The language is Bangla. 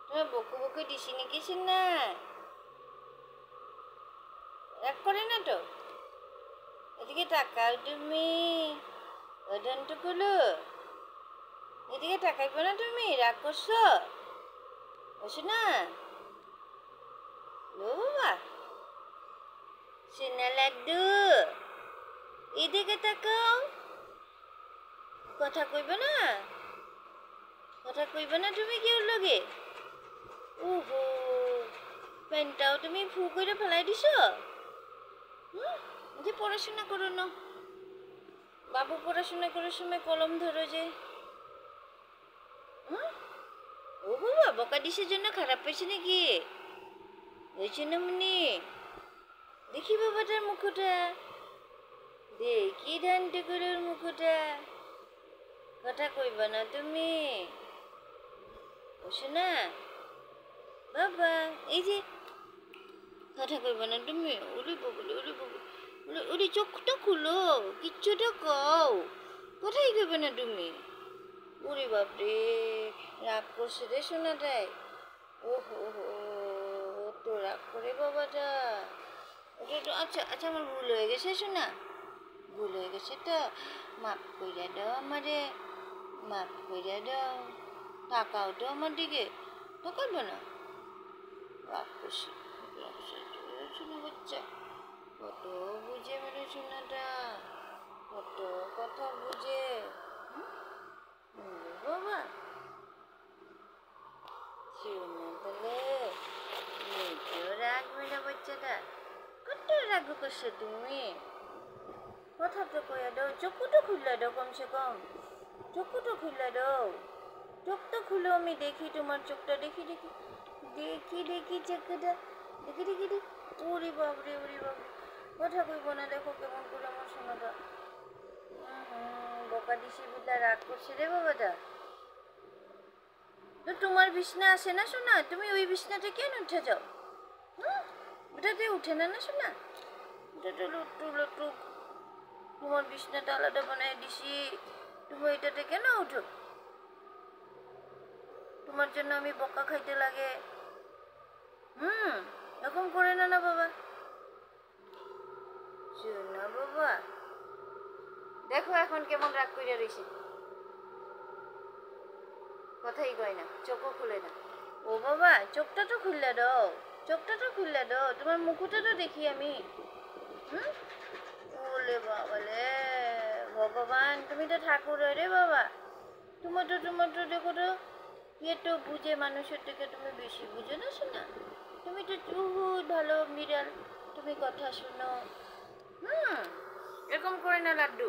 তোমার বকু বকু দিছি নেকি না? রাগ করে না তো? এদিকে তাকাও তুমি। ওজনটুকুলো এদিকে তাকাইবো না তুমি? রাগ করছো? বসো না। ও বাবা, সোনা লাড্ডু, এদিকে তাকাও। কথা কইবে না? কথা কইবে না তুমি কেউ লগে? ওহো, প্যান্টটাও তুমি ফু করে ফেলাই দিছো। যে পড়াশোনা করো না, বাবু পড়াশোনা করার সময় কলম ধরো যে। ও বাবা, বকা ডিসের জন্য খারাপ পেয়েছে নাকি? হয়েছে না মনি? দেখি বাবাটার মুখটা, দেখি ধানটা করে মুখটা। কথা কইবা না তুমি? বসো না বাবা, এই যে কথা কইবা না তুমি? ওরে বগুলি, ওরে বগুলি, ওরে ওরে, চোখটা খুলো, কিচ্ছুটা কও। কথাই কইবে না তুমি? ওরে বাপরে, রাগ করছে রে সোনাটাই। ও হো হো, তো রাগ করে বাবাটা। আচ্ছা আচ্ছা, আমার ভুল হয়ে গেছে শোনা, ভুল হয়ে গেছে তো। মাফ কইরা দাও আমারে, মাফ কইরা দাও। টাকাও তো আমার দিকে, টাকাইবে না? রাগ করছি, শোনা বাচ্চা, কত বুঝে মেরে শোনাটা, কত কথা বুঝে। বাবা শোনা তাহলে, নিজেও রাখবে না বাচ্চাটা। কত রাগ করছো তুমি? কথা তো কইয়া দাও, চোখটা খুললে দাও কমসে কম, চোখটা খুললে দাও। চোখ তো খুলো, আমি দেখি তোমার চোখটা, দেখি দেখি দেখি দেখি চোখটা, দেখি দেখি দেখি। ওরে বাবরে, ওরে বাবরে, কথা কইব না? দেখো কেমন করে আমার সোনাটা। বকা দিছি বুঝলা, রাগ করছে রে বাবাটা। তো তোমার বিছনা আসে না শোনা, তুমি ওই বিছনাটা কেন উঠে যাও? ওটাতে উঠে না না শোনা, ওটাতে লুটুক লুটুক। তোমার বিছনাটা আলাদা বানাই দিছি, তুমি এটাতে কেন উঠো? তোমার জন্য আমি বকা খাইতে লাগে। এরকম করে না না বাবা, শোনা বাবা। দেখো এখন কেমন রাগ কইরা রইছে, কথাই কয় না, চোখও খুলে না। ও বাবা, চোখটা তো খুললে দাও, চোখটা তো খুললে দাও, তোমার মুখটা তো দেখি আমি। ওলে বাবালে, ভগবান, তুমি তো ঠাকুর রে বাবা। তোমার তো দেখো তো, তো বুঝে মানুষের থেকে তুমি বেশি বুঝো না শোনা। তুমি তো বহুত ভালো বিড়াল, তুমি কথা শোনো। এরকম করে না লাড্ডু।